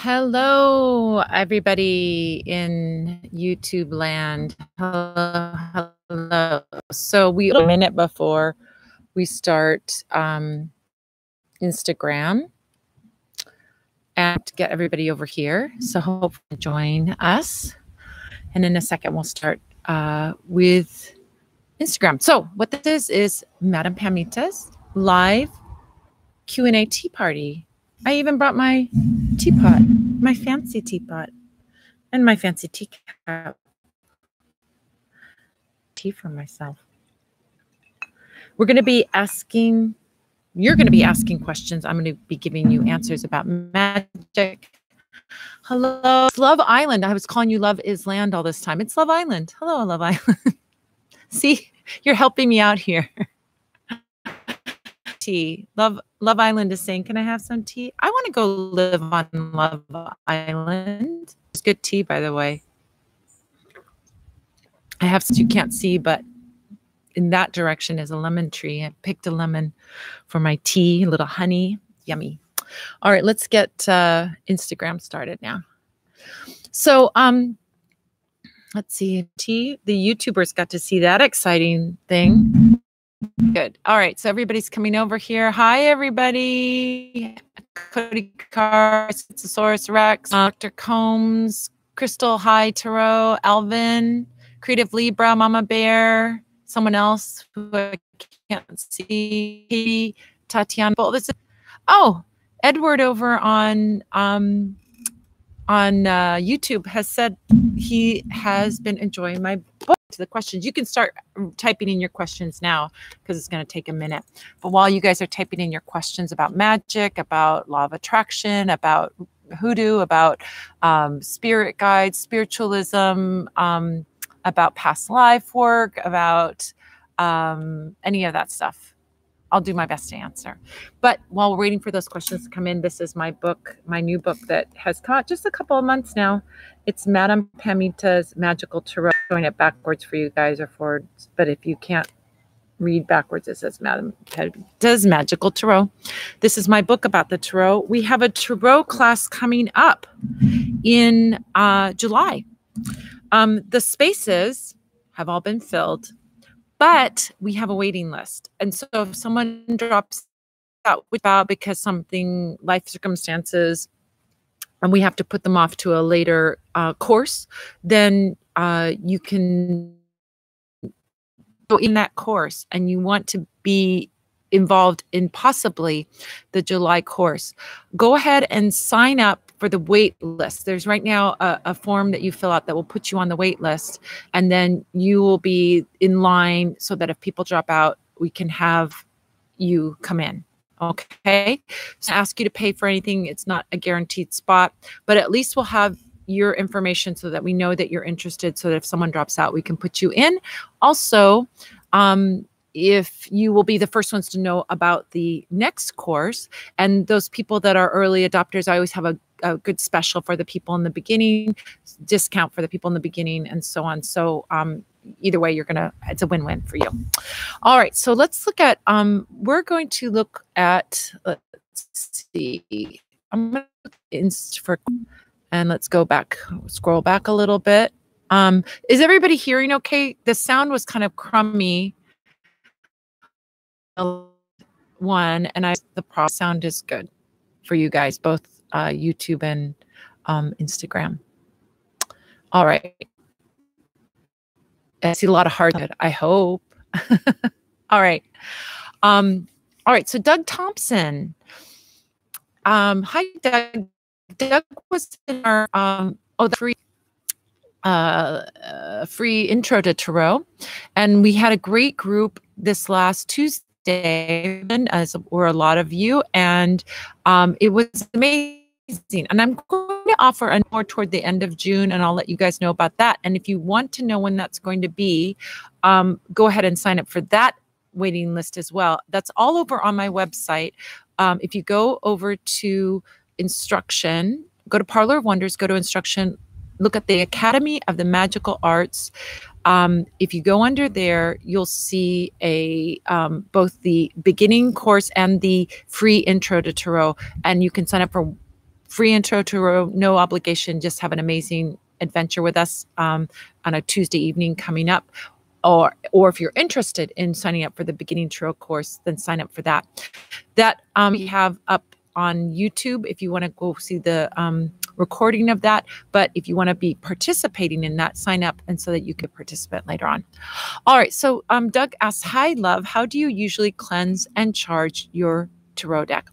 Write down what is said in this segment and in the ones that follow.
Hello, everybody in YouTube land. Hello, hello. So we a minute before we start Instagram and to get everybody over here. So hopefully join us. And in a second, we'll start with Instagram. So what this is Madame Pamita's live Q&A tea party. I even brought my teapot, my fancy teapot, and my fancy teacup. Tea for myself. We're going to be asking, you're going to be asking questions. I'm going to be giving you answers about magic. Hello, it's Love Island. I was calling you Love is Land all this time. It's Love Island. Hello, Love Island. See, you're helping me out here. Tea. Love Island is saying, can I have some tea? I want to go live on Love Island. It's good tea, by the way. I have some you can't see, but in that direction is a lemon tree. I picked a lemon for my tea, a little honey. Yummy. All right, let's get Instagram started now. So let's see. The YouTubers got to see that exciting thing. Good. All right. So everybody's coming over here. Hi, everybody. Cody Carr, Schizosaurus Rex, Dr. Combs, Crystal, hi, Tarot, Alvin, Creative Libra, Mama Bear, someone else who I can't see, Katie, Tatiana. Edward over on YouTube has said he has been enjoying my book. To the questions, you can start typing in your questions now because it's going to take a minute. But while you guys are typing in your questions about magic, about law of attraction, about hoodoo, about spirit guides, spiritualism, about past life work, about any of that stuff, I'll do my best to answer. But while we're waiting for those questions to come in, this is my book, my new book that has come out just a couple of months now. It's Madame Pamita's Magical Tarot. I'm showing it backwards for you guys or forwards, but if you can't read backwards, it says Madame Pamita's Magical Tarot. This is my book about the tarot. We have a tarot class coming up in July. The spaces have all been filled, but we have a waiting list. And so if someone drops out because something, life circumstances, and we have to put them off to a later course, then you can go in that course and you want to be involved in possibly the July course. Go ahead and sign up for the wait list. There's right now a form that you fill out that will put you on the wait list, and then you will be in line so that if people drop out, we can have you come in. Okay. So ask you to pay for anything. It's not a guaranteed spot, but at least we'll have your information so that we know that you're interested, so that if someone drops out, we can put you in. Also, if you will be the first ones to know about the next course, and those people that are early adopters, I always have a good special for the people in the beginning, discount for the people in the beginning, and so on. So either way, it's a win-win for you. All right, so let's look at, we're going to look at, let's see, I'm going to and let's go back, scroll back a little bit. Is everybody hearing okay? The sound was kind of crummy. One, and the sound is good for you guys, both YouTube and Instagram. All right. I see a lot of heart. I hope. All right. All right. So Doug Thompson. Hi, Doug. Doug was in our the free intro to tarot, and we had a great group this last Tuesday, as were a lot of you, and it was amazing. And I'm going to offer more toward the end of June, and I'll let you guys know about that. And if you want to know when that's going to be, go ahead and sign up for that waiting list as well. That's all over on my website. If you go over to instruction, go to Parlor of Wonders, go to instruction, look at the Academy of the Magical Arts. If you go under there, you'll see both the beginning course and the free intro to tarot, and you can sign up for free intro to tarot, no obligation. Just have an amazing adventure with us on a Tuesday evening coming up. Or if you're interested in signing up for the beginning tarot course, then sign up for that. That we have up on YouTube if you want to go see the recording of that. But if you want to be participating in that, sign up and so that you can participate later on. All right. So Doug asks, hi, love. How do you usually cleanse and charge your tarot deck?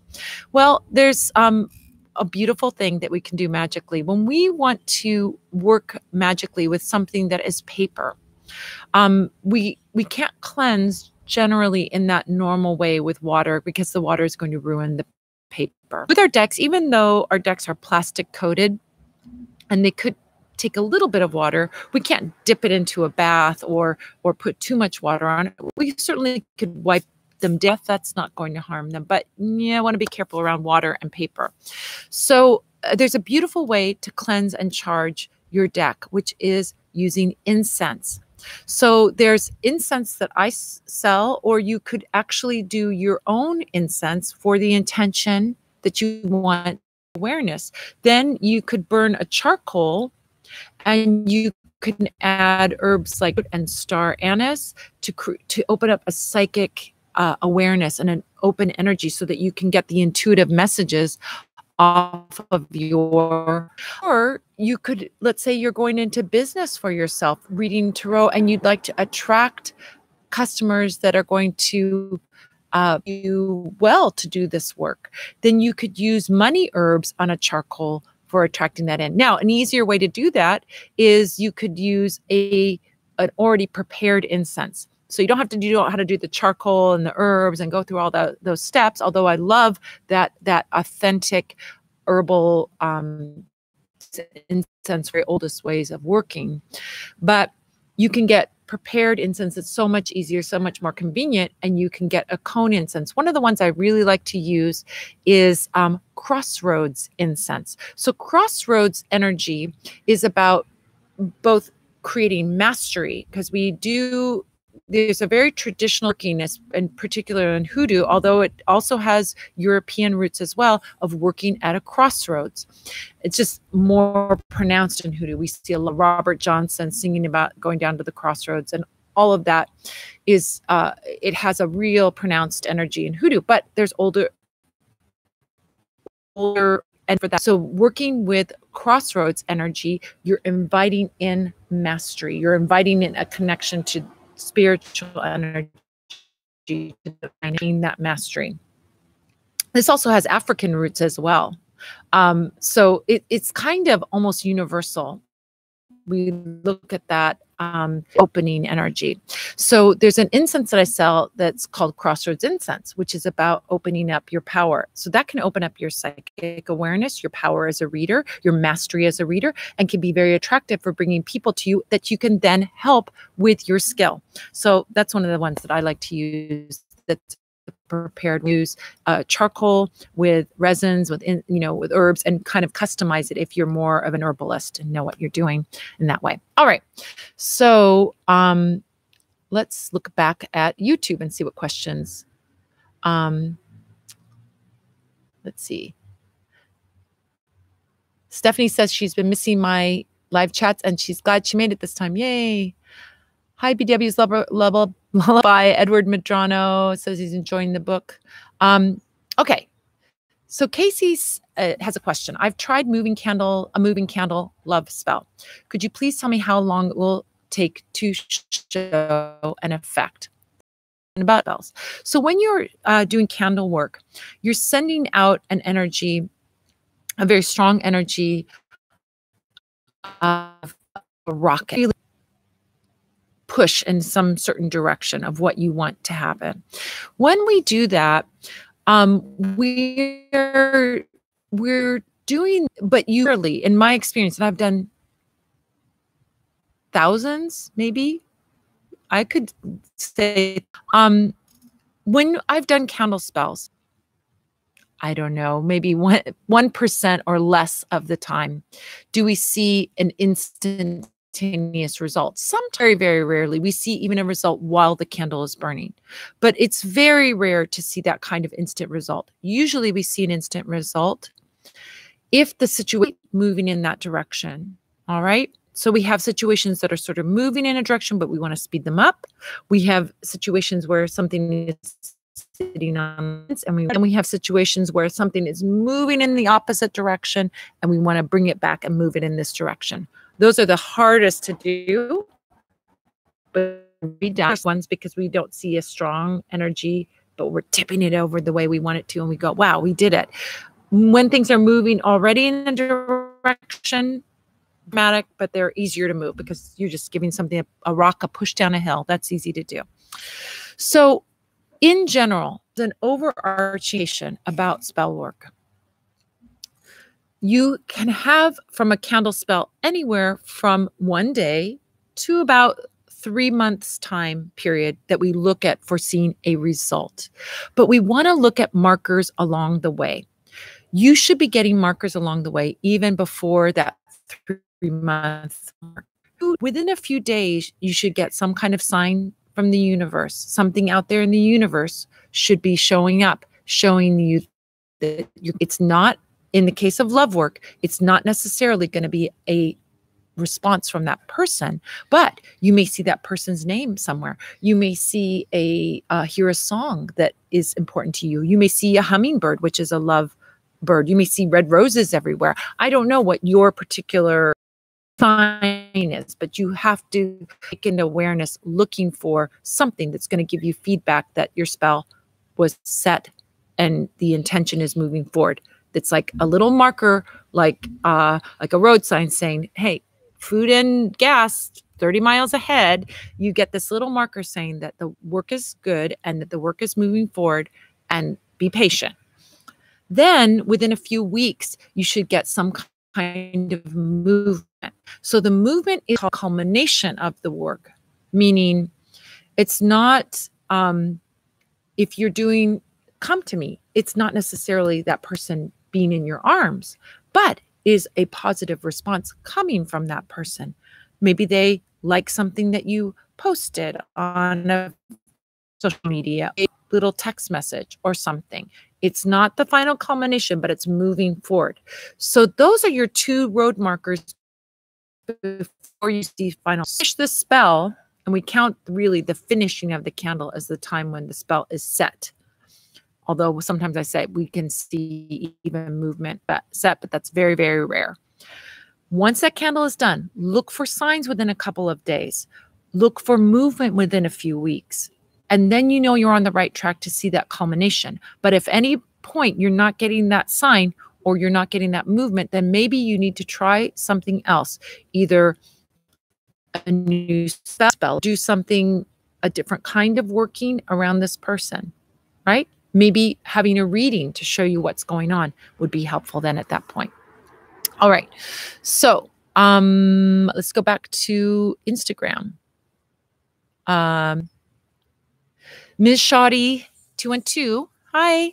Well, there's a beautiful thing that we can do magically. When we want to work magically with something that is paper, we can't cleanse generally in that normal way with water because the water is going to ruin the paper. With our decks, even though our decks are plastic coated and they could take a little bit of water, we can't dip it into a bath or put too much water on it. We certainly could wipe them down. That's not going to harm them. But yeah, I want to be careful around water and paper. So there's a beautiful way to cleanse and charge your deck, which is using incense. So there's incense that I sell, or you could actually do your own incense for the intention that you want awareness. Then you could burn a charcoal and you can add herbs like and star anise to open up a psychic awareness and an open energy so that you can get the intuitive messages off of your, or you could, let's say you're going into business for yourself, reading tarot, and you'd like to attract customers that are going to do well to do this work. Then you could use money herbs on a charcoal for attracting that in. Now, an easier way to do that is you could use an already prepared incense. So you don't have to know how to do the charcoal and the herbs and go through all those steps. Although I love that authentic herbal incense, very oldest ways of working. But you can get prepared incense. It's so much easier, so much more convenient, and you can get a cone incense. One of the ones I really like to use is crossroads incense. So crossroads energy is about both creating mastery, because there's a very traditional working, in particular in hoodoo, although it also has European roots as well, of working at a crossroads. It's just more pronounced in hoodoo. We see a lot of Robert Johnson singing about going down to the crossroads, and all of that is, it has a real pronounced energy in hoodoo, but there's older and for that. So working with crossroads energy, you're inviting in mastery. You're inviting in a connection to spiritual energy, to defining that mastery. This also has African roots as well. So it's kind of almost universal. We look at that opening energy. So there's an incense that I sell that's called Crossroads Incense, which is about opening up your power. So that can open up your psychic awareness, your power as a reader, your mastery as a reader, and can be very attractive for bringing people to you that you can then help with your skill. So that's one of the ones that I like to use. That's prepared. Use charcoal with resins, with herbs, and kind of customize it if you're more of an herbalist and know what you're doing in that way. All right, so let's look back at YouTube and see what questions. Let's see. Stephanie says she's been missing my live chats and she's glad she made it this time. Yay! Hi, BW's Lullaby. Edward Medrano says he's enjoying the book. Okay, so Casey has a question. I've tried a moving candle love spell. Could you please tell me how long it will take to show an effect? And about spells. So when you're doing candle work, you're sending out an energy, a very strong energy of a rocket. Push in some certain direction of what you want to happen. When we do that, we're doing, but usually, in my experience, and I've done thousands, maybe I could say, when I've done candle spells, I don't know, maybe 1% or less of the time, do we see an instantaneous result. Sometimes, very, very rarely, we see even a result while the candle is burning. But it's very rare to see that kind of instant result. Usually we see an instant result if the situation is moving in that direction. All right. So we have situations that are sort of moving in a direction, but we want to speed them up. We have situations where something is sitting on, and we have situations where something is moving in the opposite direction, and we want to bring it back and move it in this direction. Those are the hardest to do, but we do ones because we don't see a strong energy, but we're tipping it over the way we want it to, and we go, wow, we did it. When things are moving already in a direction, dramatic, but they're easier to move because you're just giving something, a rock, a push down a hill. That's easy to do. So in general, an overarching about spell work. You can have from a candle spell anywhere from 1 day to about 3 months time period that we look at for seeing a result. But we want to look at markers along the way. You should be getting markers along the way even before that 3 months mark. Within a few days, you should get some kind of sign from the universe. Something out there in the universe should be showing up, showing you that it's not, in the case of love work, it's not necessarily going to be a response from that person, but you may see that person's name somewhere. You may see hear a song that is important to you. You may see a hummingbird, which is a love bird. You may see red roses everywhere. I don't know what your particular sign is, but you have to take into awareness looking for something that's going to give you feedback that your spell was set and the intention is moving forward. It's like a little marker, like a road sign saying, hey, food and gas 30 miles ahead. You get this little marker saying that the work is good and that the work is moving forward, and be patient. Then within a few weeks, you should get some kind of movement. So the movement is a culmination of the work, meaning it's not, if you're doing, come to me, it's not necessarily that person being in your arms, but is a positive response coming from that person. Maybe they like something that you posted on a social media, a little text message or something. It's not the final culmination, but it's moving forward. So those are your 2 road markers before you see final. Finish the spell, and we count really the finishing of the candle as the time when the spell is set. Although sometimes I say we can see even movement set, but that's very, very rare. Once that candle is done, look for signs within a couple of days. Look for movement within a few weeks. And then you know you're on the right track to see that culmination. But if any point you're not getting that sign or you're not getting that movement, then maybe you need to try something else. Either a new spell, do something, a different kind of working around this person, right? Maybe having a reading to show you what's going on would be helpful then at that point. All right. So let's go back to Instagram. Ms. Shoddy 212. Hi.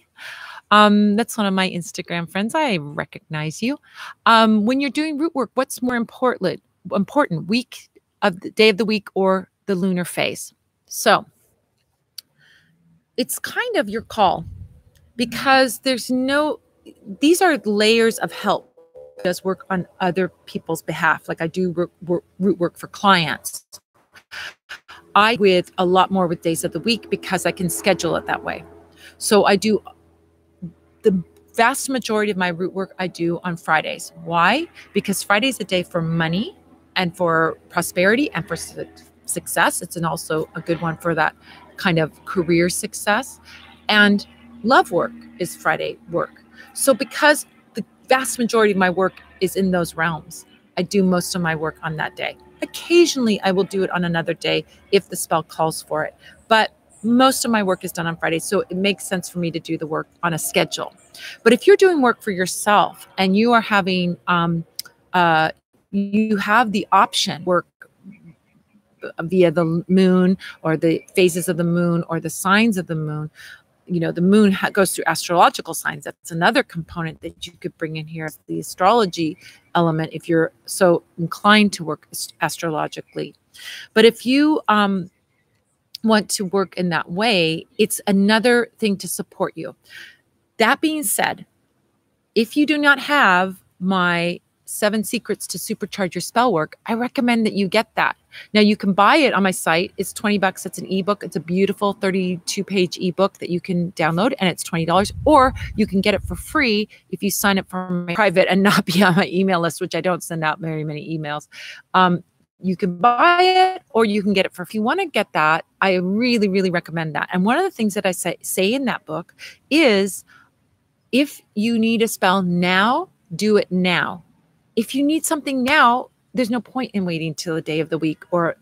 That's one of my Instagram friends. I recognize you. When you're doing root work, what's more important, week of the day of the week or the lunar phase? So it's kind of your call, because these are layers of help. It does work on other people's behalf. Like I do root work for clients. I with a lot more with days of the week because I can schedule it that way. So I do the vast majority of my root work I do on Fridays. Why? Because Friday is a day for money and for prosperity and for success. It's also a good one for that kind of career success. And love work is Friday work. So because the vast majority of my work is in those realms, I do most of my work on that day. Occasionally, I will do it on another day if the spell calls for it. But most of my work is done on Friday, so it makes sense for me to do the work on a schedule. But if you're doing work for yourself and you are having, you have the option work via the moon or the phases of the moon or the signs of the moon. You know, the moon goes through astrological signs. That's another component that you could bring in here, the astrology element, if you're so inclined to work astrologically. But if you want to work in that way, it's another thing to support you. That being said, if you do not have my 7 Secrets to Supercharge Your Spellwork, I recommend that you get that. Now you can buy it on my site. It's $20. It's an ebook. It's a beautiful 32-page ebook that you can download, and it's $20. Or you can get it for free if you sign up for my private and not be on my email list, which I don't send out very many emails. You can buy it, or you can get it for. If you want to get that, I really recommend that. And one of the things that I say in that book is, if you need a spell now, do it now. If you need something now, there's no point in waiting till the day of the week, or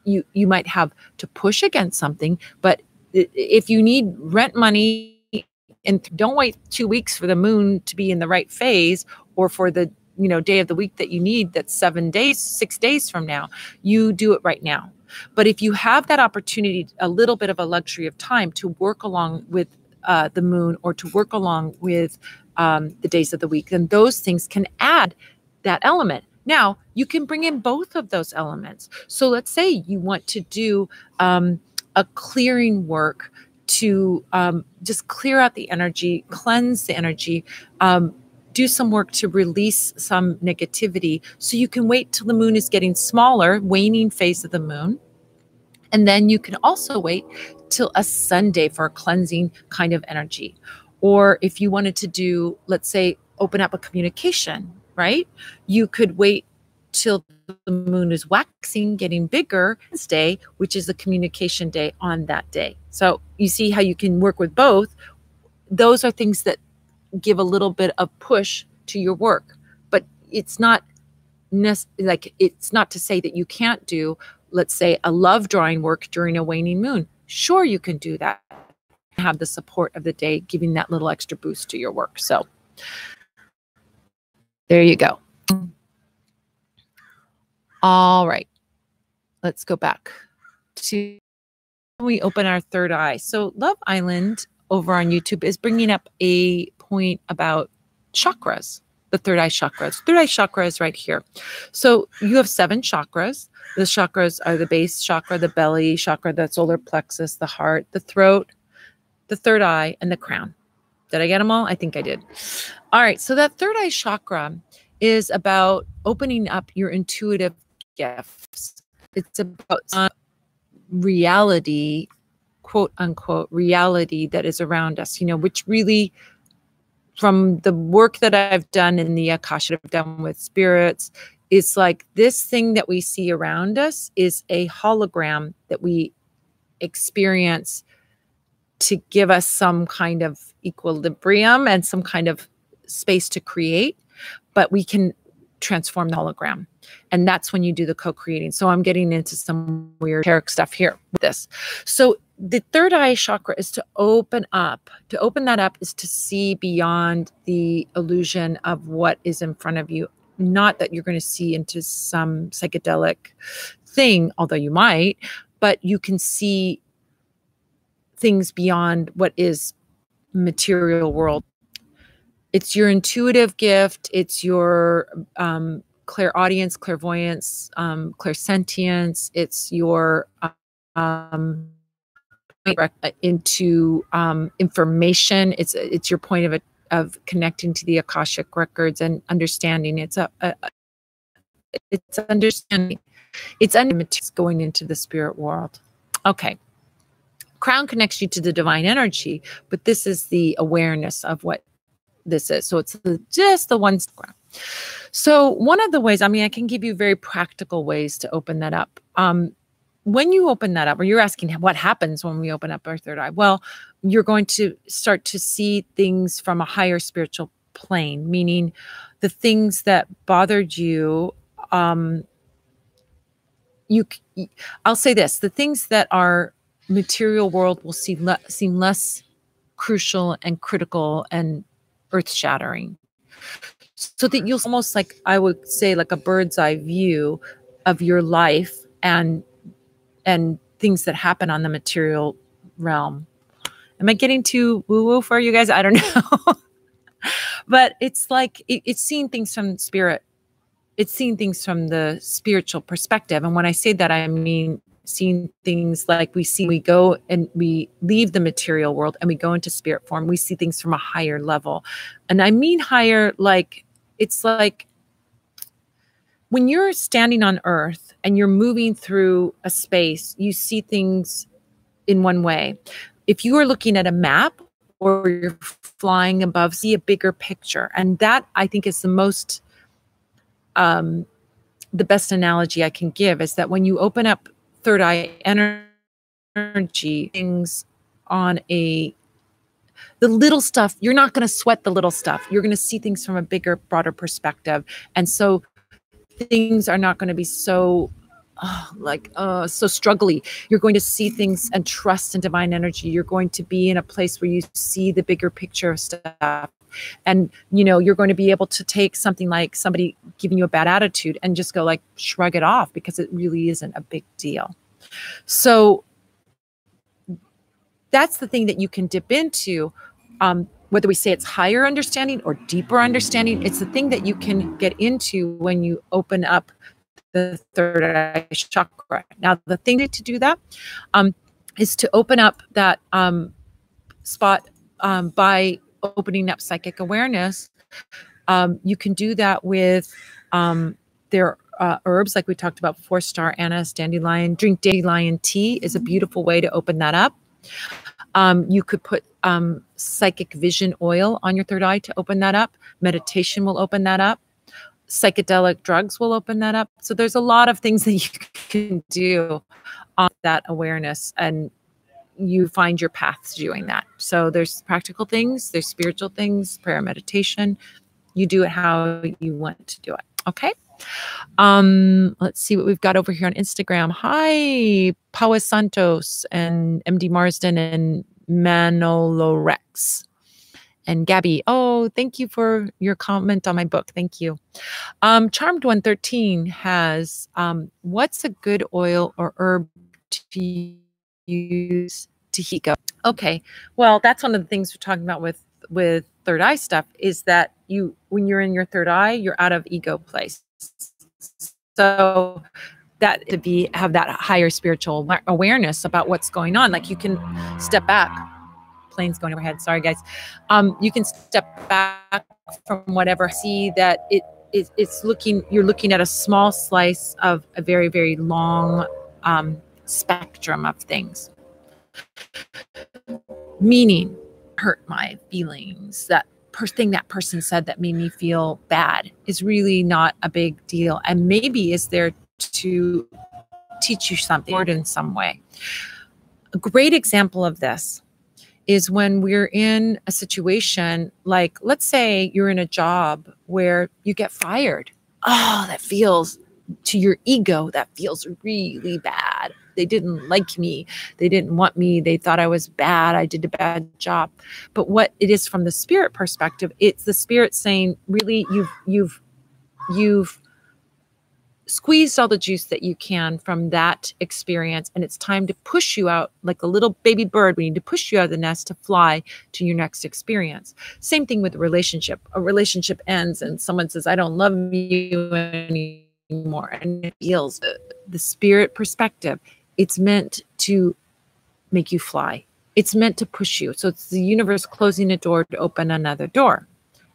you might have to push against something. But if you need rent money, and don't wait 2 weeks for the moon to be in the right phase, or for the day of the week that you need, that's 7 days, 6 days from now, you do it right now. But if you have that opportunity, a little bit of a luxury of time to work along with the moon, or to work along with the days of the week, then those things can add that element. Now, you can bring in both of those elements. So let's say you want to do a clearing work to just clear out the energy, cleanse the energy, do some work to release some negativity. So you can wait till the moon is getting smaller, waning phase of the moon. And then you can also wait till a Sunday for a cleansing kind of energy. Or if you wanted to do, let's say, open up a communication, right? You could wait till the moon is waxing, getting bigger, Wednesday, which is the communication day on that day. So you see how you can work with both. Those are things that give a little bit of push to your work, but it's not it's not to say that you can't do, let's say, a love drawing work during a waning moon. Sure, you can do that. Have the support of the day, giving that little extra boost to your work. So there you go. All right. Let's go back to we open our third eye. So Love Island over on YouTube is bringing up a point about chakras, the third eye chakras. Third eye chakra is right here. So you have 7 chakras. The chakras are the base chakra, the belly chakra, the solar plexus, the heart, the throat, the third eye, and the crown. Did I get them all? I think I did. All right. So that third eye chakra is about opening up your intuitive gifts. It's about reality, quote unquote, reality that is around us, which really, from the work that I've done in the Akasha, I've done with spirits, it's like this thing that we see around us is a hologram that we experience to give us some kind of equilibrium and some kind of space to create, but we can transform the hologram. And that's when you do the co-creating. So I'm getting into some weird esoteric stuff here with this. So the third eye chakra is to open up. To open that up is to see beyond the illusion of what is in front of you. Not that you're going to see into some psychedelic thing, although you might, but you can see things beyond what is material world. It's your intuitive gift. It's your clairaudience, clairvoyance, clairsentience. It's your into information. It's your point of connecting to the Akashic records and understanding. It's understanding. It's going into the spirit world. Okay. Crown connects you to the divine energy, but this is the awareness of what this is. So it's just the one crown. So one of the ways, I can give you very practical ways to open that up. When you open that up, or you're asking what happens when we open up our third eye? Well, you're going to start to see things from a higher spiritual plane, meaning the things that bothered you. I'll say this, the things that are material world will seem less crucial and critical and earth-shattering. So that you'll almost, like, I would say, like a bird's eye view of your life and things that happen on the material realm. Am I getting too woo-woo for you guys? I don't know. But it's like, it's seeing things from spirit. It's seeing things from the spiritual perspective. And when I say that, I mean seeing things like we go and we leave the material world and we go into spirit form. We see things from a higher level. And I mean higher, like it's like when you're standing on earth and you're moving through a space, you see things in one way. If you are looking at a map or you're flying above, see a bigger picture. And that, I think, is the best analogy I can give, is that when you open up third eye energy, things on the little stuff, you're not going to sweat the little stuff. You're going to see things from a bigger, broader perspective. And so things are not going to be so so struggly. You're going to see things and trust in divine energy. You're going to be in a place where you see the bigger picture of stuff. And, you're going to be able to take something like somebody giving you a bad attitude and just go like, shrug it off, because it really isn't a big deal. So that's the thing that you can dip into. Whether we say it's higher understanding or deeper understanding, it's the thing that you can get into when you open up the third eye chakra. Now, the thing to do that is to open up that spot by opening up psychic awareness. You can do that with their herbs, like we talked about before, star anise, dandelion. Drink dandelion tea is a beautiful way to open that up. You could put psychic vision oil on your third eye to open that up. Meditation will open that up. Psychedelic drugs will open that up. So there's a lot of things that you can do on that awareness, and you find your paths doing that. So there's practical things, there's spiritual things, prayer, meditation. You do it how you want to do it. Okay. Let's see what we've got over here on Instagram. Hi, Paua Santos and MD Marsden and Manolo Rex and Gabby. Oh, thank you for your comment on my book. Thank you. Charmed 113 has, what's a good oil or herb to use to heat go? Okay. Well, that's one of the things we're talking about with third eye stuff, is that when you're in your third eye, you're out of ego place. So that have that higher spiritual awareness about what's going on. Like you can step back. Planes going overhead. Sorry, guys. You can step back from whatever. See that you're looking at a small slice of a very, very long spectrum of things. Meaning, hurt my feelings. That thing that person said that made me feel bad is really not a big deal, and maybe is there to teach you something or in some way. A great example of this is when we're in a situation like, let's say you're in a job where you get fired. Oh, that feels, to your ego, that feels really bad. They didn't like me. They didn't want me. They thought I was bad. I did a bad job. But what it is from the spirit perspective, it's the spirit saying, really, you've squeezed all the juice that you can from that experience, and it's time to push you out like a little baby bird. We need to push you out of the nest to fly to your next experience. Same thing with a relationship. A relationship ends and someone says, I don't love you anymore. And it feels the spirit perspective. It's meant to make you fly. It's meant to push you. So it's the universe closing a door to open another door.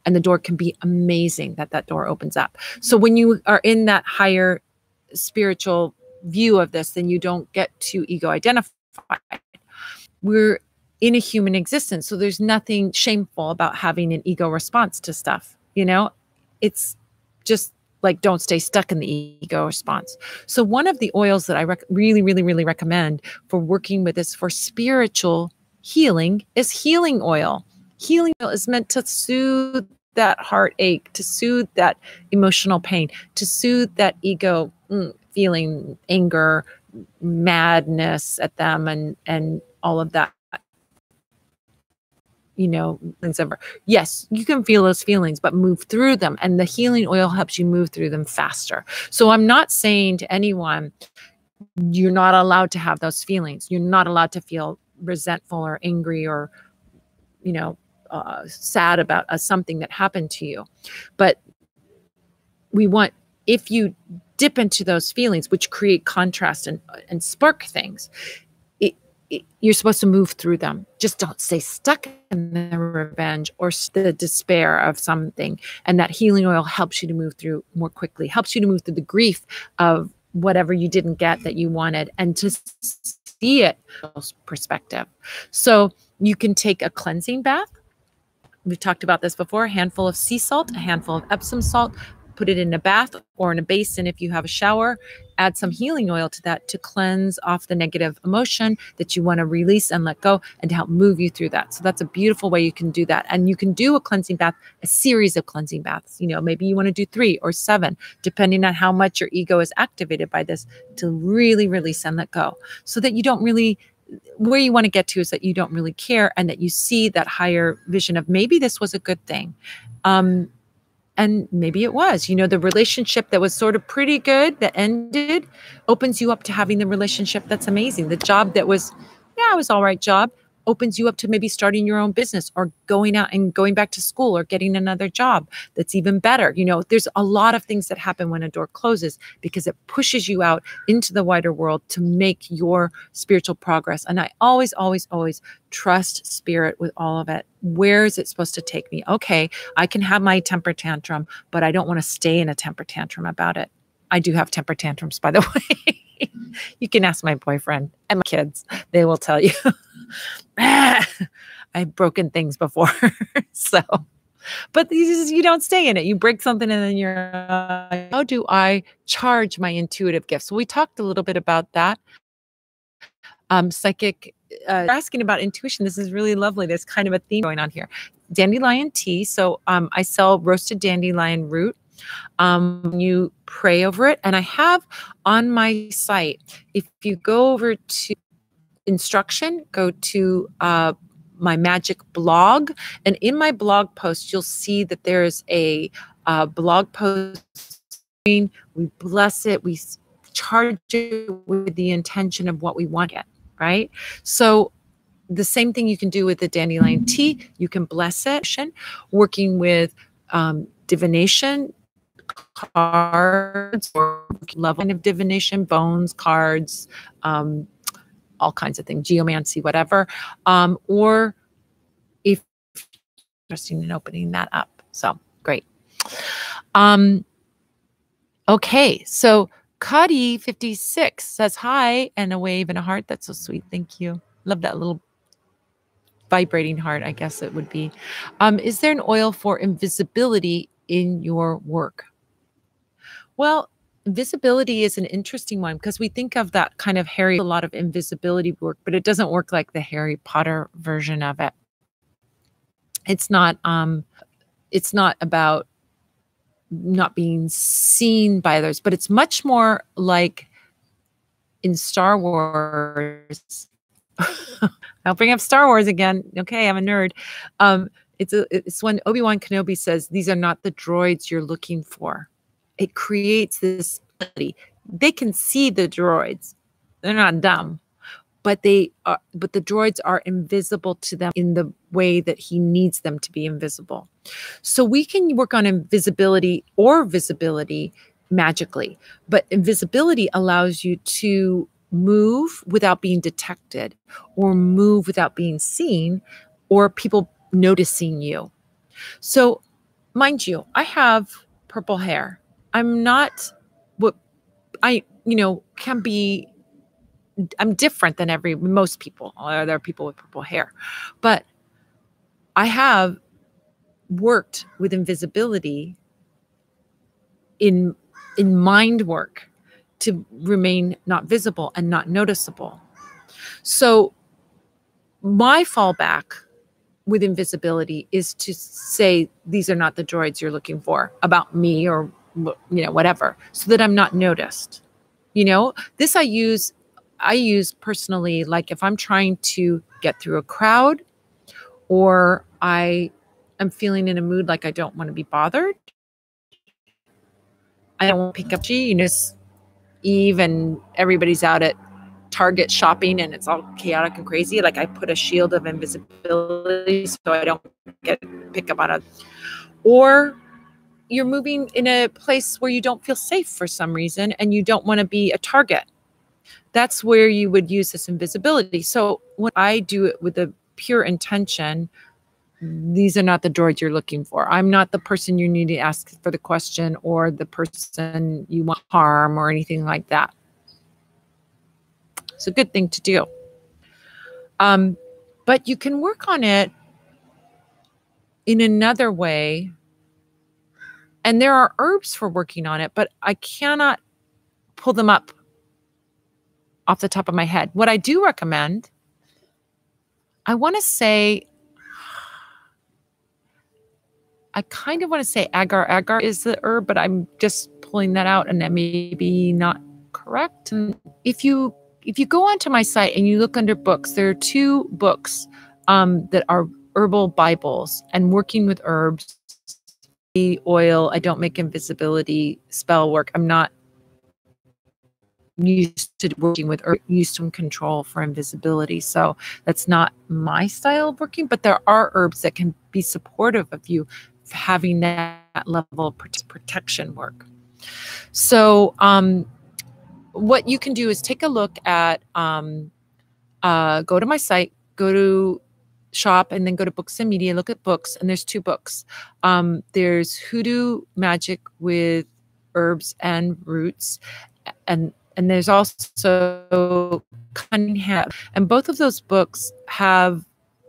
And the door can be amazing that door opens up. So when you are in that higher spiritual view of this, then you don't get too ego identified. We're in a human existence. So there's nothing shameful about having an ego response to stuff. It's just like, don't stay stuck in the ego response. So one of the oils that I really, really, really recommend for working with this for spiritual healing is healing oil. Healing oil is meant to soothe that heartache, to soothe that emotional pain, to soothe that ego feeling, anger, madness at them, and all of that. Things ever. Yes, you can feel those feelings, but move through them. And the healing oil helps you move through them faster. So I'm not saying to anyone, you're not allowed to have those feelings. You're not allowed to feel resentful or angry or, sad about something that happened to you. But if you dip into those feelings, which create contrast and spark things, you're supposed to move through them. Just don't stay stuck in the revenge or the despair of something. And that healing oil helps you to move through more quickly, helps you to move through the grief of whatever you didn't get that you wanted, and to see it perspective. So you can take a cleansing bath. We've talked about this before. A handful of sea salt, a handful of Epsom salt, put it in a bath or in a basin if you have a shower. Add some healing oil to that to cleanse off the negative emotion that you want to release and let go, and to help move you through that. So that's a beautiful way you can do that. And you can do a cleansing bath, a series of cleansing baths. You know, maybe you want to do 3 or 7, depending on how much your ego is activated by this, to really release and let go, so that you don't really, where you want to get to is that you don't really care, and that you see that higher vision of maybe this was a good thing. And maybe it was, you know, the relationship that was sort of pretty good that ended opens you up to having the relationship that's amazing. The job that was, yeah, it was all right job, opens you up to maybe starting your own business, or going out and going back to school, or getting another job that's even better. You know, there's a lot of things that happen when a door closes, because it pushes you out into the wider world to make your spiritual progress. And I always, always, always trust spirit with all of it. Where is it supposed to take me? Okay, I can have my temper tantrum, but I don't want to stay in a temper tantrum about it. I do have temper tantrums, by the way. You can ask my boyfriend and my kids. They will tell you. I've broken things before. So, but you don't stay in it. You break something and then you're how do I charge my intuitive gifts? So we talked a little bit about that. Psychic, asking about intuition. This is really lovely. There's kind of a theme going on here. Dandelion tea. So I sell roasted dandelion root. You pray over it. And I have on my site, if you go over to instruction, go to my magic blog. And in my blog post, you'll see that there's a blog post. We bless it. We charge it with the intention of what we want it, right? So the same thing you can do with the dandelion tea. You can bless it, working with divination, cards, or level of divination, bones, cards, all kinds of things, geomancy, whatever. Or if you're interested in opening that up. So great. Okay, so Cuddy 56 says hi, and a wave and a heart. That's so sweet. Thank you. Love that little vibrating heart, I guess it would be. Is there an oil for invisibility in your work? Well, invisibility is an interesting one, because we think of that kind of a lot of invisibility work, but it doesn't work like the Harry Potter version of it. It's not about not being seen by others, but it's much more like in Star Wars. I'll bring up Star Wars again. Okay, I'm a nerd. It's when Obi-Wan Kenobi says, "These are not the droids you're looking for." It creates this ability. They can see the droids. They're not dumb, but the droids are invisible to them in the way that he needs them to be invisible. So we can work on invisibility or visibility magically, but invisibility allows you to move without being detected, or move without being seen, or people noticing you. So mind you, I have purple hair. I'm not what can be. I'm different than most people. There are people with purple hair, but I have worked with invisibility in mind work to remain not visible and not noticeable. So my fallback with invisibility is to say, these are not the droids you're looking for about me, or whatever, so that I'm not noticed. This I use personally, like if I'm trying to get through a crowd, or I am feeling in a mood like I don't want to be bothered. I don't want to pick up Eve and everybody's out at Target shopping and it's all chaotic and crazy. Like I put a shield of invisibility so I don't pick up on it. Or you're moving in a place where you don't feel safe for some reason and you don't want to be a target. That's where you would use this invisibility. So when I do it with a pure intention, these are not the droids you're looking for. I'm not the person you need to ask for the question or the person you want to harm or anything like that. It's a good thing to do. But you can work on it in another way. And there are herbs for working on it, but I cannot pull them up off the top of my head. What I do recommend, I want to say, I kind of want to say agar. Agar is the herb, but I'm just pulling that out and that may be not correct. And if you go onto my site and you look under books, there are 2 books that are herbal Bibles and working with herbs. The oil, I don't make invisibility spell work. I'm not used to working with herb, used to control for invisibility. So that's not my style of working, but there are herbs that can be supportive of you having that level of protection work. So what you can do is take a look at, go to my site, go to shop, and then go to books and media, look at books, and there's 2 books. There's Hoodoo Magic with Herbs and Roots, and there's also Cunning Hat. And both of those books have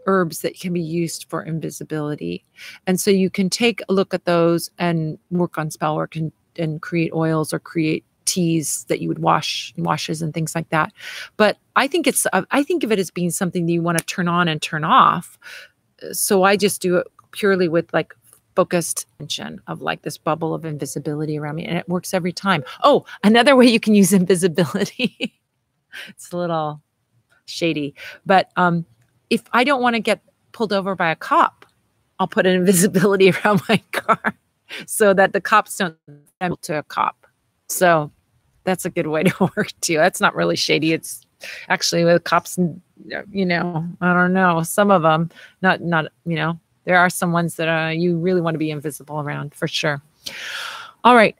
herbs that can be used for invisibility. And so you can take a look at those and work on spell work and create oils or create teas that you would washes and things like that. But I think I think of it as being something that you want to turn on and turn off. So I just do it purely with like focused attention of like this bubble of invisibility around me, and it works every time. Oh, another way you can use invisibility. It's a little shady, but if I don't want to get pulled over by a cop, I'll put an invisibility around my car so that the cops don't come to a cop. So that's a good way to work too. That's not really shady. It's actually with cops, you know, I don't know. Some of them, not, you know, there are some ones that you really want to be invisible around for sure. All right.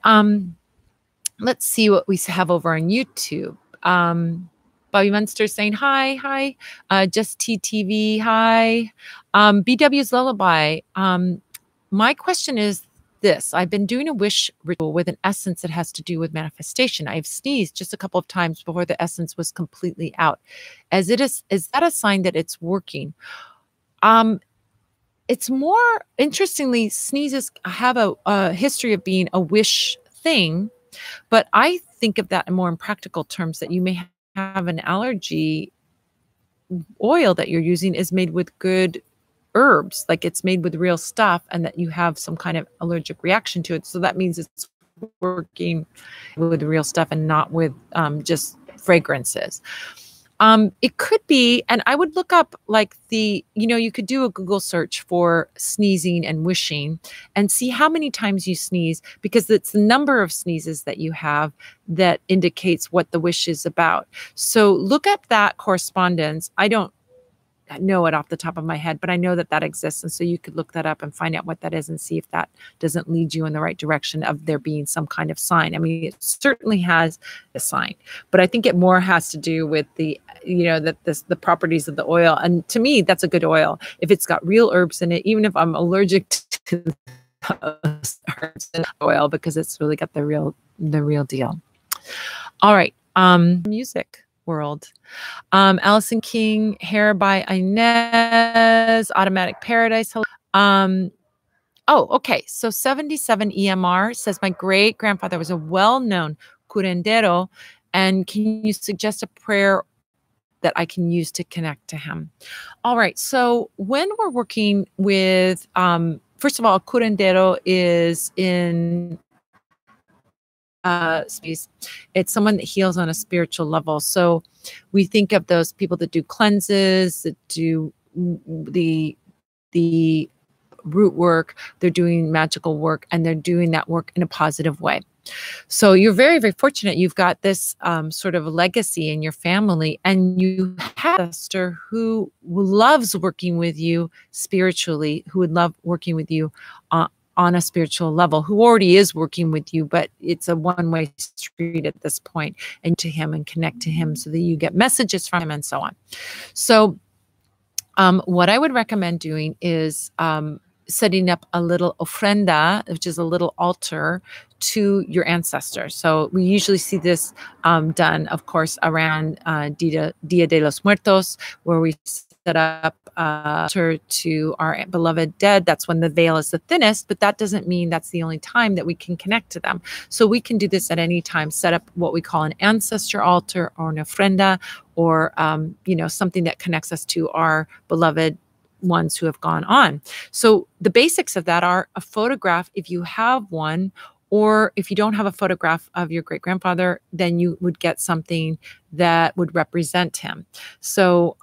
Let's see what we have over on YouTube. Bobby Munster saying hi. Just TTV, hi. BW's Lullaby. My question is this. I've been doing a wish ritual with an essence that has to do with manifestation. I've sneezed just a couple of times before the essence was completely out. Is that a sign that it's working? It's more, interestingly, sneezes have a history of being a wish thing, but I think of that in more in practical terms, that you may have an allergy. Oil that you're using is made with good herbs, like it's made with real stuff, and that you have some kind of allergic reaction to it. So that means it's working with real stuff and not with just fragrances. It could be, and I would look up like you could do a Google search for sneezing and wishing and see how many times you sneeze, because it's the number of sneezes that you have that indicates what the wish is about. So look up that correspondence. I don't know it off the top of my head, but I know that that exists. And so you could look that up and find out what that is and see if that doesn't lead you in the right direction of there being some kind of sign. I mean, it certainly has a sign, but I think it more has to do with the properties of the oil. And to me, that's a good oil. If it's got real herbs in it, even if I'm allergic to herbs in oil, because it's really got the real deal. All right. Music world. Allison King, Hair by Inez, Automatic Paradise. Oh, okay. So 77 EMR says, my great grandfather was a well-known curandero, and can you suggest a prayer that I can use to connect to him? All right. So when we're working with, first of all, curandero is in space. It's someone that heals on a spiritual level. So we think of those people that do cleanses, that do the root work, they're doing magical work, and they're doing that work in a positive way. So you're very, very fortunate. You've got this sort of legacy in your family, and you have a sister who loves working with you spiritually, who would love working with you on a spiritual level, who already is working with you, but it's a one-way street at this point, and to him and connect to him so that you get messages from him and so on. So what I would recommend doing is setting up a little ofrenda, which is a little altar to your ancestors. So we usually see this done, of course, around Dia de los Muertos, where we set up altar to our beloved dead. That's when the veil is the thinnest, but that doesn't mean that's the only time that we can connect to them. So we can do this at any time, set up what we call an ancestor altar or an ofrenda, or something that connects us to our beloved ones who have gone on. So the basics of that are a photograph, if you have one, or if you don't have a photograph of your great-grandfather, then you would get something that would represent him. So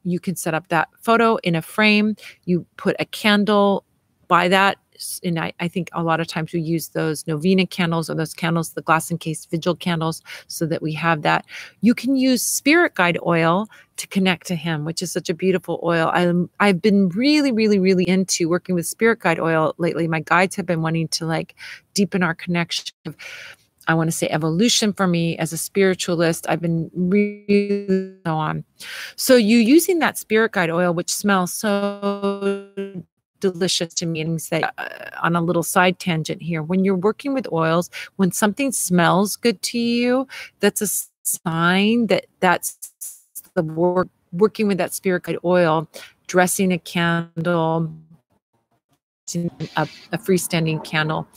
you can set up that photo in a frame. You put a candle by that. And I think a lot of times we use those novena candles, or those candles, the glass encased vigil candles, so that we have that. You can use spirit guide oil to connect to him, which is such a beautiful oil. I've been really, really, really into working with spirit guide oil lately. My guides have been wanting to deepen our connection. I want to say evolution for me as a spiritualist. I've been really on. So you using that spirit guide oil, which smells so delicious to me. And say on a little side tangent here, when you're working with oils, when something smells good to you, that's a sign that that's the work. Working with that spirit guide oil, dressing a candle, a freestanding candle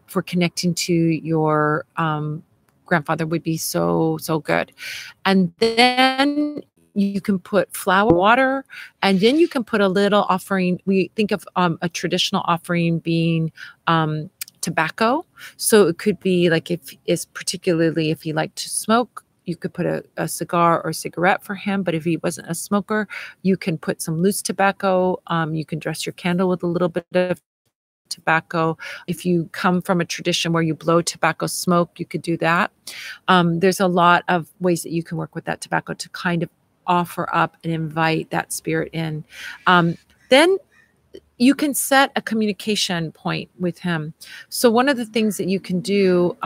for connecting to your grandfather would be so good. And then you can put flour, water, and then you can put a little offering. We think of a traditional offering being tobacco. So it could be particularly if he liked to smoke, you could put a cigar or cigarette for him. But if he wasn't a smoker, you can put some loose tobacco. You can dress your candle with a little bit of tobacco. If you come from a tradition where you blow tobacco smoke, you could do that. There's a lot of ways that you can work with that tobacco to kind of offer up and invite that spirit in. Then you can set a communication point with him. So one of the things that you can do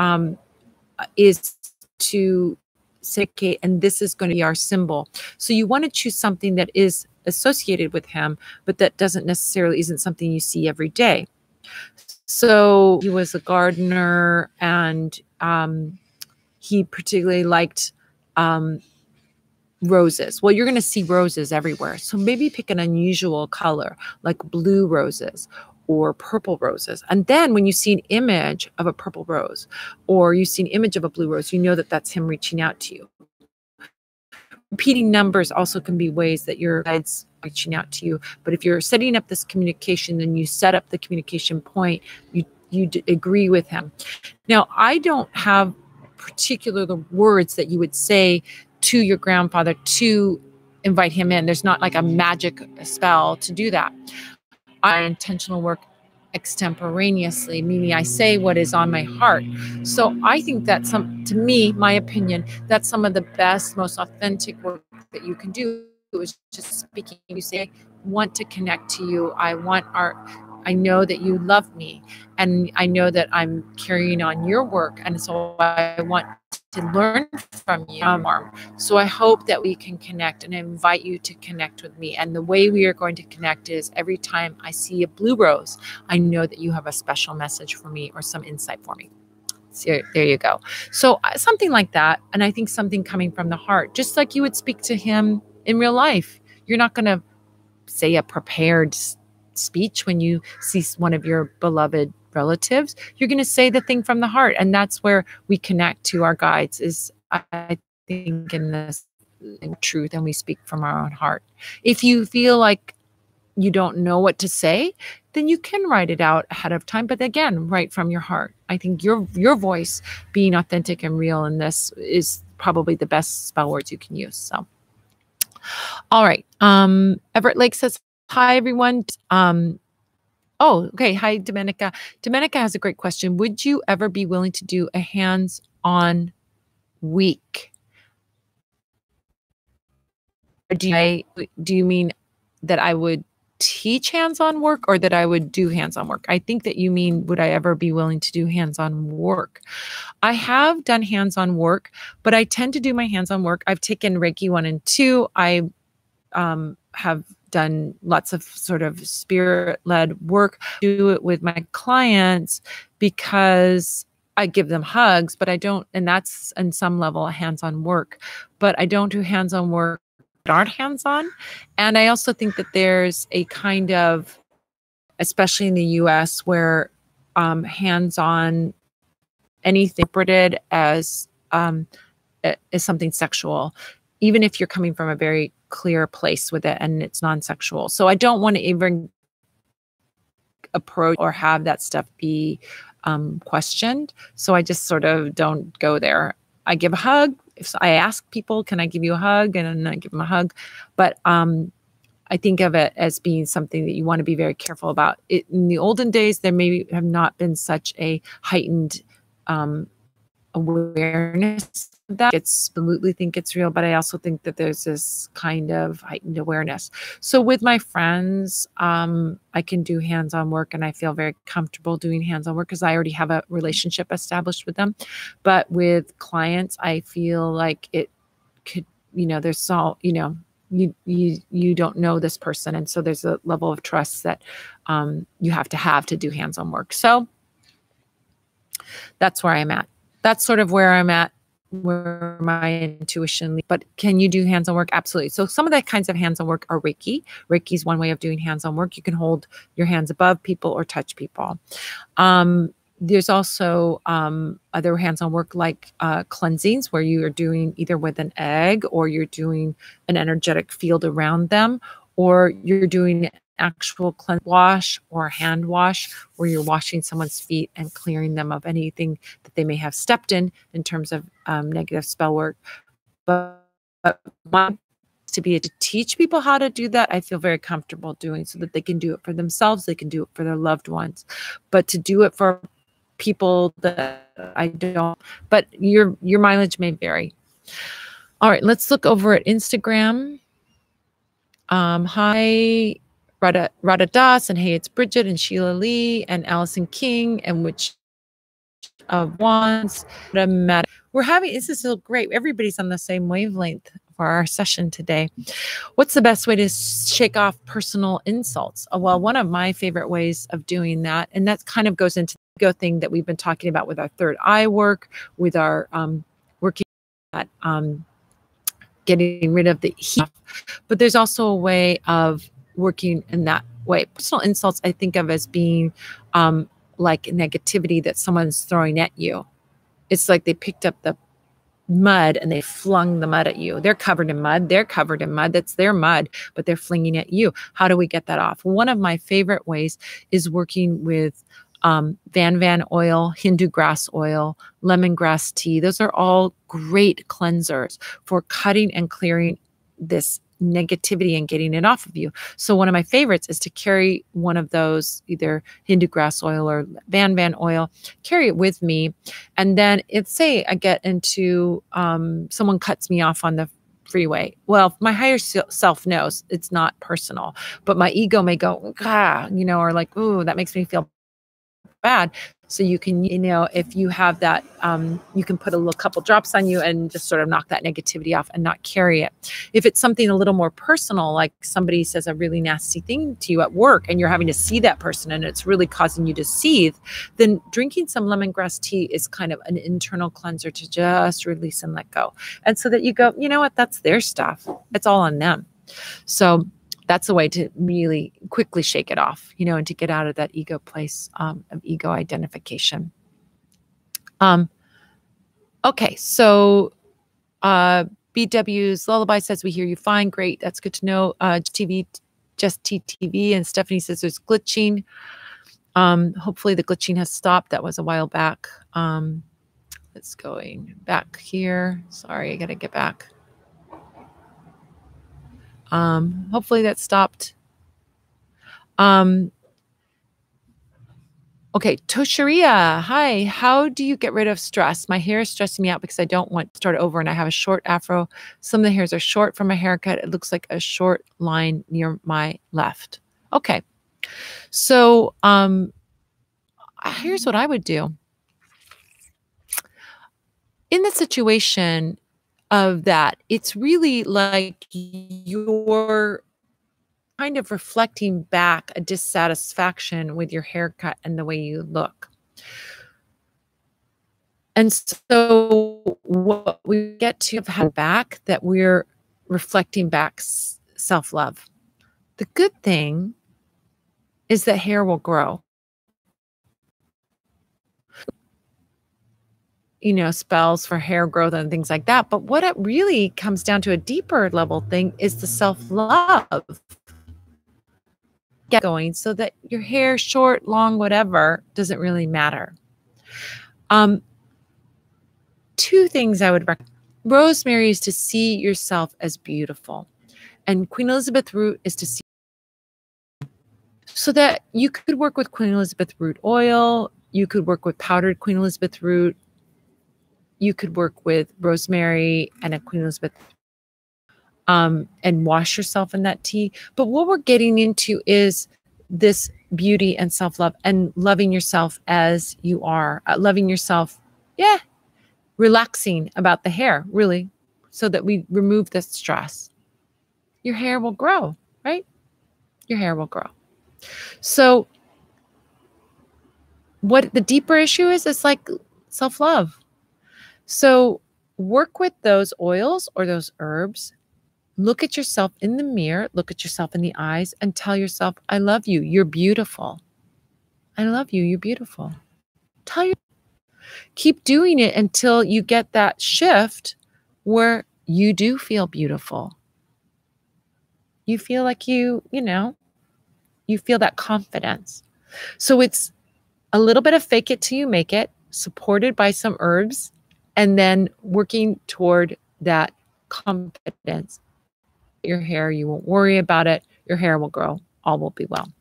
is to say, okay, and this is going to be our symbol. So you want to choose something that is associated with him, but that isn't something you see every day. So he was a gardener, and he particularly liked roses. Well, you're going to see roses everywhere. So maybe pick an unusual color, like blue roses or purple roses. And then when you see an image of a purple rose, or you see an image of a blue rose, you know that that's him reaching out to you. Repeating numbers also can be ways that your guides are reaching out to you. But if you're setting up this communication, then you set up the communication point, you agree with him. Now, I don't have particular words that you would say to your grandfather to invite him in. There's not like a magic spell to do that. I intentional work extemporaneously, meaning I say what is on my heart. So I think that to me, my opinion, that's some of the best, most authentic work that you can do is just speaking. You say, I want to connect to you. I know that you love me, and I know that I'm carrying on your work. And so I want to learn from you more. So I hope that we can connect, and I invite you to connect with me. And the way we are going to connect is every time I see a blue rose, I know that you have a special message for me or some insight for me. So there you go. So something like that. And I think something coming from the heart, just like you would speak to him in real life. You're not going to say a prepared speech when you see one of your beloved relatives. You're going to say the thing from the heart. And that's where we connect to our guides, is I think in this truth, and we speak from our own heart. If you feel like you don't know what to say, then you can write it out ahead of time. But again, write from your heart. I think your voice being authentic and real in this is probably the best spell words you can use. So, all right. Everett Lake says, hi, everyone. Oh, okay. Hi, Domenica. Domenica has a great question. Would you ever be willing to do a hands-on week? Do you mean that I would teach hands-on work or that I would do hands-on work? I think that you mean, would I ever be willing to do hands-on work? I have done hands-on work, but I tend to do my hands-on work. I've taken Reiki 1 and 2. I have done lots of sort of spirit-led work. Do it with my clients because I give them hugs, but I don't, and that's in some level a hands-on work, but I don't do hands-on work that aren't hands-on. And I also think that there's a kind of, especially in the US, where hands-on anything interpreted as is something sexual, even if you're coming from a very clear place with it and it's non-sexual. So I don't want to even approach or have that stuff be questioned. So I just sort of don't go there. I give a hug. If I ask people, can I give you a hug? And then I give them a hug. But I think of it as being something that you want to be very careful about. In the olden days, there may have not been such a heightened awareness of that. I absolutely think it's real, but I also think that there's this kind of heightened awareness. So with my friends, I can do hands-on work, and I feel very comfortable doing hands-on work because I already have a relationship established with them. But with clients, I feel like it could, there's so, you don't know this person. And so there's a level of trust that you have to do hands-on work. So that's where I'm at. That's sort of where I'm at, where my intuition leads. But can you do hands-on work? Absolutely. So some of the kinds of hands-on work are Reiki. Reiki is one way of doing hands-on work. You can hold your hands above people or touch people. There's also other hands-on work like cleansings, where you are doing either with an egg, or you're doing an energetic field around them, or you're doing actual wash or hand wash, where you're washing someone's feet and clearing them of anything that they may have stepped in terms of negative spell work. But to teach people how to do that, I feel very comfortable doing, so that they can do it for themselves, they can do it for their loved ones. But to do it for people that I don't, but your mileage may vary. All right, let's look over at Instagram. Hi, Radha Das, and hey, it's Bridget and Sheila Lee and Allison King and Which of Wands. We're having, this is so great. Everybody's on the same wavelength for our session today. What's the best way to shake off personal insults? Well, one of my favorite ways of doing that, and that kind of goes into the ego thing that we've been talking about with our third eye work, with our working at getting rid of the heat. But there's also a way of working in that way. Personal insults I think of as being like negativity that someone's throwing at you. It's like they picked up the mud and they flung the mud at you. They're covered in mud. They're covered in mud. That's their mud, but they're flinging at you. How do we get that off? One of my favorite ways is working with Van oil, Hindu grass oil, lemongrass tea. Those are all great cleansers for cutting and clearing this negativity and getting it off of you. So one of my favorites is to carry one of those, either Hindu grass oil or Van oil, carry it with me. And then say I get into, someone cuts me off on the freeway. Well, my higher self knows it's not personal, but my ego may go, or like, ooh, that makes me feel bad. So you can, if you have that, you can put a couple drops on you and just sort of knock that negativity off and not carry it. If it's something a little more personal, like somebody says a really nasty thing to you at work and you're having to see that person and it's really causing you to seethe, then drinking some lemongrass tea is kind of an internal cleanser to just release and let go. And so that you go, you know what, that's their stuff. It's all on them. So that's a way to really quickly shake it off, and to get out of that ego place of ego identification. Okay, so BW's Lullaby says, we hear you fine. Great, that's good to know. Just TTV, and Stephanie says there's glitching. Hopefully the glitching has stopped. That was a while back. It's going back here. Sorry, I got to get back. Hopefully that stopped. Okay, Tosharia, hi. How do you get rid of stress? My hair is stressing me out because I don't want to start over and I have a short afro. Some of the hairs are short from my haircut. It looks like a short line near my left. Okay. So here's what I would do. In the situation of that, it's really like you're kind of reflecting back a dissatisfaction with your haircut and the way you look. And so what we get to have back, that we're reflecting back self-love. The good thing is that hair will grow. You know, spells for hair growth and things like that. But what it really comes down to, a deeper level thing, is the self-love. Get going so that your hair, short, long, whatever, doesn't really matter. Two things I would recommend. Rosemary is to see yourself as beautiful. And Queen Elizabeth root is to see, so that you could work with Queen Elizabeth root oil. You could work with powdered Queen Elizabeth root. You could work with rosemary and a Queen Elizabeth, and wash yourself in that tea. But what we're getting into is this beauty and self-love and loving yourself as you are, loving yourself, relaxing about the hair, really, so that we remove the stress. Your hair will grow, right? Your hair will grow. So what the deeper issue is, it's like self-love. So work with those oils or those herbs. Look at yourself in the mirror, look at yourself in the eyes, and tell yourself, I love you. You're beautiful. I love you. You're beautiful. Keep doing it until you get that shift where you do feel beautiful. You feel like you feel that confidence. So it's a little bit of fake it till you make it, supported by some herbs, and then working toward that confidence. Your hair, you won't worry about it. Your hair will grow. All will be well.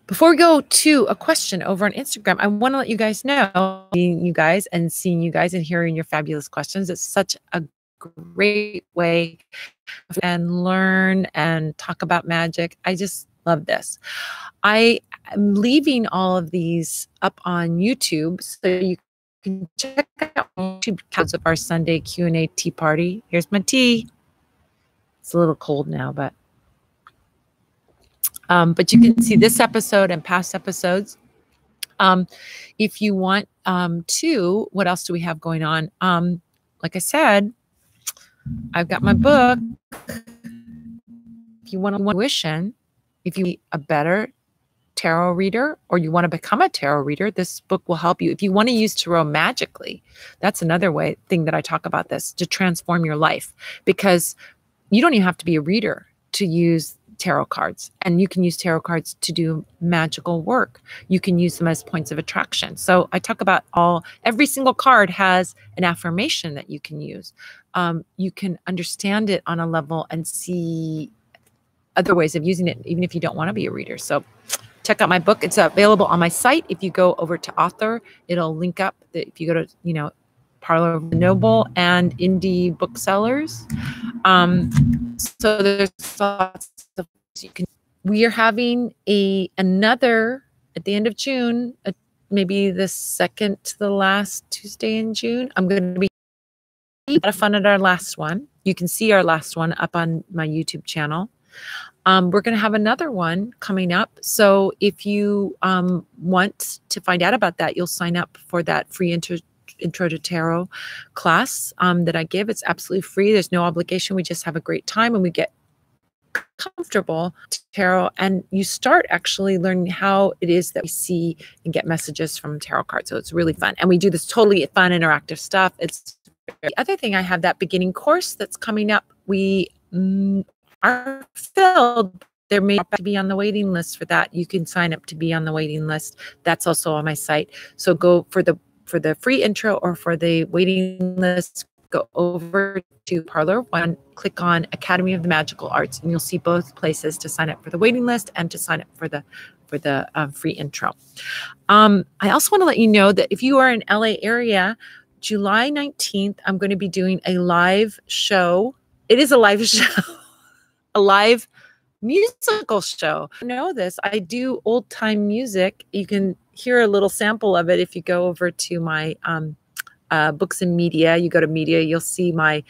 Before we go to a question over on Instagram, I want to let you guys know, seeing you guys and hearing your fabulous questions. It's such a great way and learn and talk about magic. I just love this. I am leaving all of these up on YouTube, so you can check out YouTube accounts of our Sunday Q&A tea party. Here's my tea. It's a little cold now, but you can see this episode and past episodes. If you want to, what else do we have going on? Like I said, I've got my book. If you want to tuition, if you be a better tarot reader, or you want to become a tarot reader, this book will help you. If you want to use tarot magically, that's another thing that I talk about this, to transform your life, because you don't even have to be a reader to use tarot cards, and you can use tarot cards to do magical work. You can use them as points of attraction. So I talk about every single card has an affirmation that you can use. You can understand it on a level and see other ways of using it, even if you don't want to be a reader. So check out my book. It's available on my site. If you go over to author, it'll link up. If you go to, Parlor of the Noble and indie booksellers. So there's lots of you can. We are having another at the end of June, maybe the second to the last Tuesday in June. I'm going to be a lot of fun at our last one. You can see our last one up on my YouTube channel. We're going to have another one coming up. So if you want to find out about that, you'll sign up for that free Intro to Tarot class that I give. It's absolutely free. There's no obligation. We just have a great time and we get comfortable with tarot, and you start actually learning how it is that we see and get messages from tarot cards. So it's really fun. And we do this totally fun, interactive stuff. It's the other thing. I have that beginning course that's coming up. We are filled. There may be on the waiting list for that. You can sign up to be on the waiting list. That's also on my site. So go for the free intro or for the waiting list, go over to Parlor One, click on Academy of the Magical Arts, and you'll see both places to sign up for the waiting list and to sign up for the free intro. I also want to let you know that if you are in LA area, July 19th, I'm going to be doing a live show. It is a live show, a live musical show. I know this. I do old time music. You can hear a little sample of it if you go over to my books and media. You go to media, you'll see my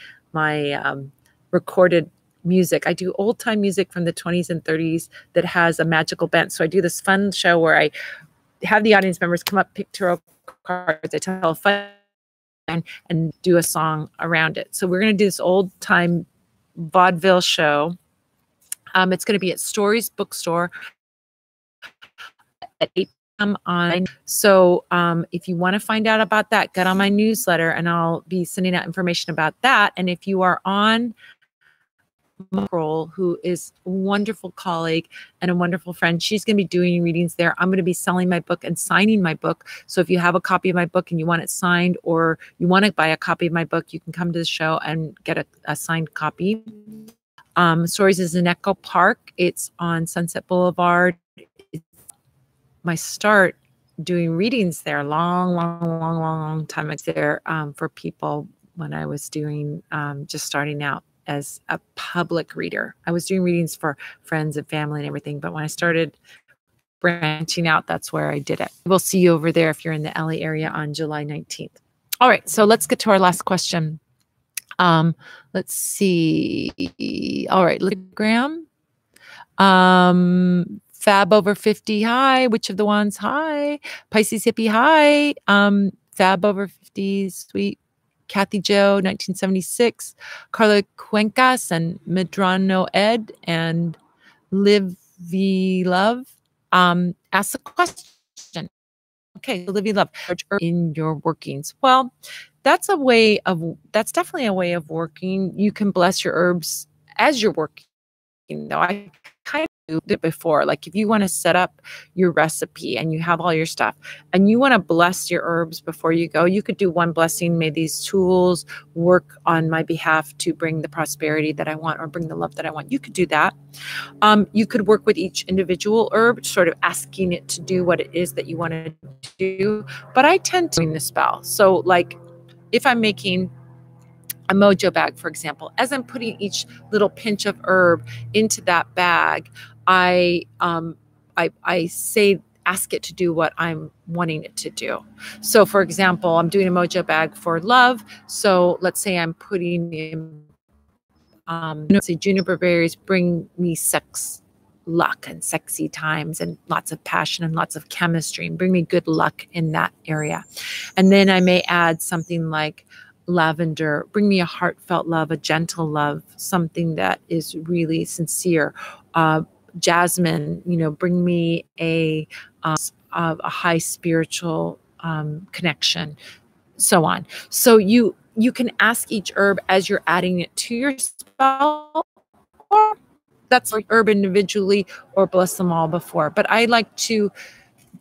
recorded music. I do old time music from the 20s and 30s that has a magical bent. So I do this fun show where I have the audience members come up, pick tarot cards. I tell a fun and do a song around it. So we're going to do this old time vaudeville show. It's going to be at Stories Bookstore at 8 p.m. on. So if you want to find out about that, get on my newsletter and I'll be sending out information about that. And if you are on Role, who is a wonderful colleague and a wonderful friend, she's going to be doing readings there. I'm going to be selling my book and signing my book. So if you have a copy of my book and you want it signed, or you want to buy a copy of my book, you can come to the show and get a signed copy. Stories is in Echo Park. It's on Sunset Boulevard. It's my start doing readings there long time ago there for people when I was doing just starting out as a public reader. I was doing readings for friends and family and everything, but when I started branching out, that's where I did it. We'll see you over there if you're in the LA area on July 19th. All right, so let's get to our last question. Let's see. All right, Graham. Fab over 50, hi. Which of the ones? Hi. Pisces hippie, hi. Fab over 50, sweet. Kathy Joe, 1976, Carla Cuencas and Medrano Ed and Liv V Love. Ask the question. Okay, Liv V Love, in your workings. Well, that's definitely a way of working. You can bless your herbs as you're working. Though I kind of did it before. Like if you want to set up your recipe and you have all your stuff and you want to bless your herbs before you go, you could do one blessing. May these tools work on my behalf to bring the prosperity that I want or bring the love that I want. You could do that. You could work with each individual herb, sort of asking it to do what it is that you want to do. But I tend to do the spell. So like if I'm making a mojo bag, for example, as I'm putting each little pinch of herb into that bag, I ask it to do what I'm wanting it to do. So for example, I'm doing a mojo bag for love. So let's say I'm putting in, say juniper berries bring me sex, luck and sexy times and lots of passion and lots of chemistry and bring me good luck in that area. And then I may add something like lavender, bring me a heartfelt love, a gentle love, something that is really sincere. Jasmine, bring me a high spiritual connection, so on. So you can ask each herb as you're adding it to your spell, or that's like herb individually, or bless them all before. But I like to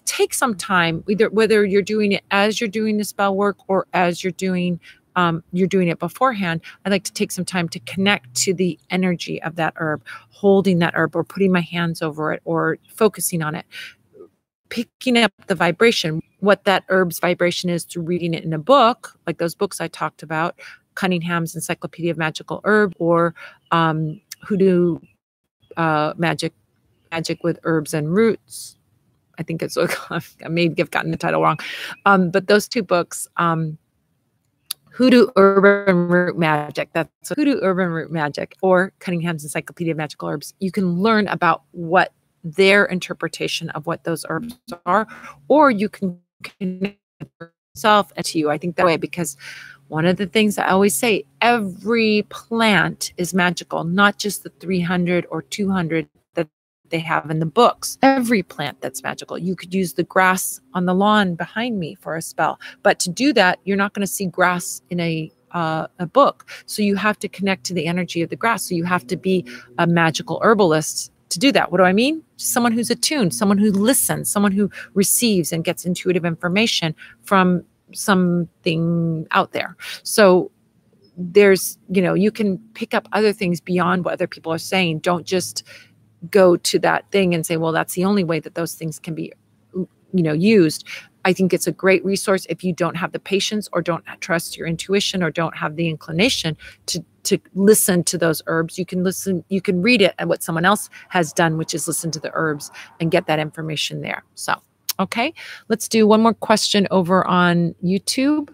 take some time, whether you're doing it as you're doing the spell work or as you're doing it beforehand. I like to take some time to connect to the energy of that herb, holding that herb or putting my hands over it or focusing on it, picking up the vibration, what that herb's vibration is through reading it in a book, like those books I talked about, Cunningham's Encyclopedia of Magical Herb or Hoodoo Magic with Herbs and Roots. I think it's, I may have gotten the title wrong. But those two books, Hoodoo Urban Root Magic, that's Hoodoo Urban Root Magic, or Cunningham's Encyclopedia of Magical Herbs. You can learn about what their interpretation of what those herbs are, or you can connect yourself to you. I think that way, because one of the things I always say, every plant is magical, not just the 300 or 200 that they have in the books. Every plant that's magical. You could use the grass on the lawn behind me for a spell, but to do that, you're not going to see grass in a book. So you have to connect to the energy of the grass. So you have to be a magical herbalist to do that. What do I mean? Someone who's attuned, someone who listens, someone who receives and gets intuitive information from something out there. So there's, you can pick up other things beyond what other people are saying. Don't just go to that thing and say, well, that's the only way that those things can be, used. I think it's a great resource if you don't have the patience or don't trust your intuition or don't have the inclination to listen to those herbs. You can read it and what someone else has done, which is listen to the herbs and get that information there. So, okay, let's do one more question over on YouTube.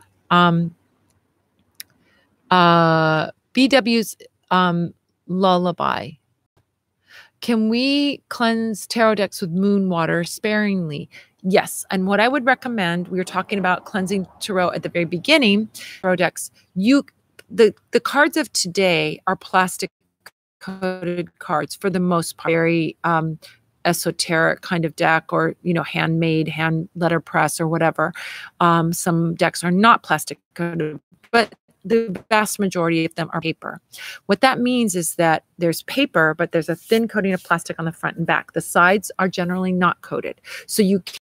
BW's lullaby. Can we cleanse tarot decks with moon water sparingly? Yes. And what I would recommend, we were talking about cleansing tarot at the very beginning, tarot decks, the cards of today are plastic coated cards for the most part, very esoteric kind of deck, or, handmade, hand letterpress or whatever. Some decks are not plastic coated, but the vast majority of them are paper. What that means is that there's paper, but there's a thin coating of plastic on the front and back. The sides are generally not coated. So you can't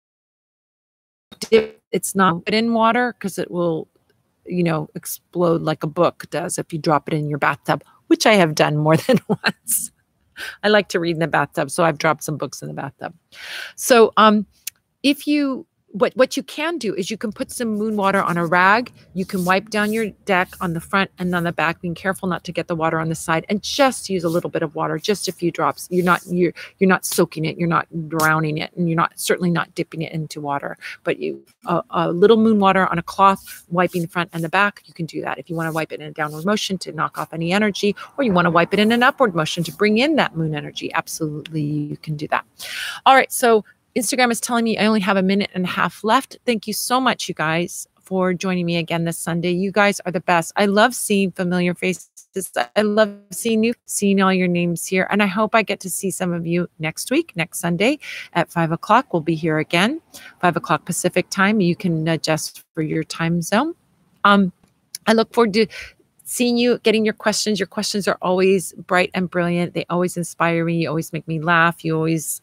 dip, it's not in water because it will, explode like a book does if you drop it in your bathtub, which I have done more than once. I like to read in the bathtub, so I've dropped some books in the bathtub. So if you what you can do is you can put some moon water on a rag. You can wipe down your deck on the front and on the back, being careful not to get the water on the side, and just use a little bit of water, just a few drops. You're not soaking it, you're not drowning it, and you're certainly not dipping it into water. But a little moon water on a cloth, wiping the front and the back, you can do that. If you want to wipe it in a downward motion to knock off any energy, or you want to wipe it in an upward motion to bring in that moon energy, absolutely you can do that. All right, so Instagram is telling me I only have a minute and a half left. Thank you so much, you guys, for joining me again this Sunday. You guys are the best. I love seeing familiar faces. I love seeing all your names here. And I hope I get to see some of you next week, next Sunday at 5 o'clock. We'll be here again, 5 o'clock Pacific time. You can adjust for your time zone. I look forward to seeing you, getting your questions. Your questions are always bright and brilliant. They always inspire me. You always make me laugh. You always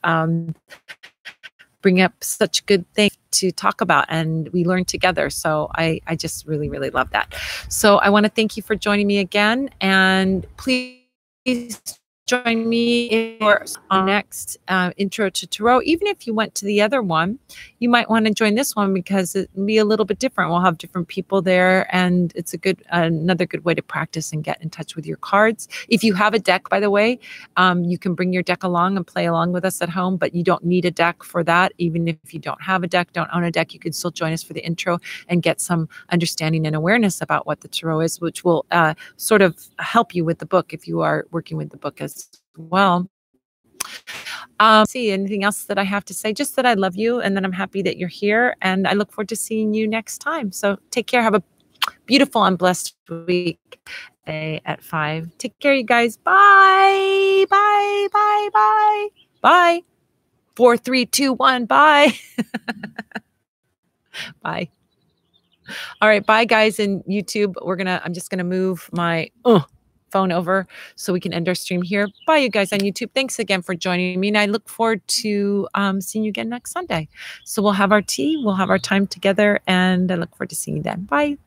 bring up such good things to talk about, and we learn together. So I just really, really love that. So I want to thank you for joining me again, and please join me for our next Intro to Tarot. Even if you went to the other one, you might want to join this one because it'll be a little bit different. We'll have different people there, and it's another good way to practice and get in touch with your cards. If you have a deck, by the way, you can bring your deck along and play along with us at home, but you don't need a deck for that. Even if you don't have a deck, don't own a deck, you can still join us for the intro and get some understanding and awareness about what the tarot is, which will sort of help you with the book if you are working with the book as well. See anything else that I have to say? Just that I love you, and that I'm happy that you're here, and I look forward to seeing you next time. So take care. Have a beautiful and blessed week at 5. Take care, you guys. Bye. Bye. Bye. Bye. Bye. 4, 3, 2, 1. Bye. Bye. All right. Bye, guys. In YouTube, I'm just gonna move my phone over so we can end our stream here. Bye, you guys on YouTube. Thanks again for joining me, and I look forward to seeing you again next Sunday. So we'll have our tea, we'll have our time together, and I look forward to seeing you then. Bye.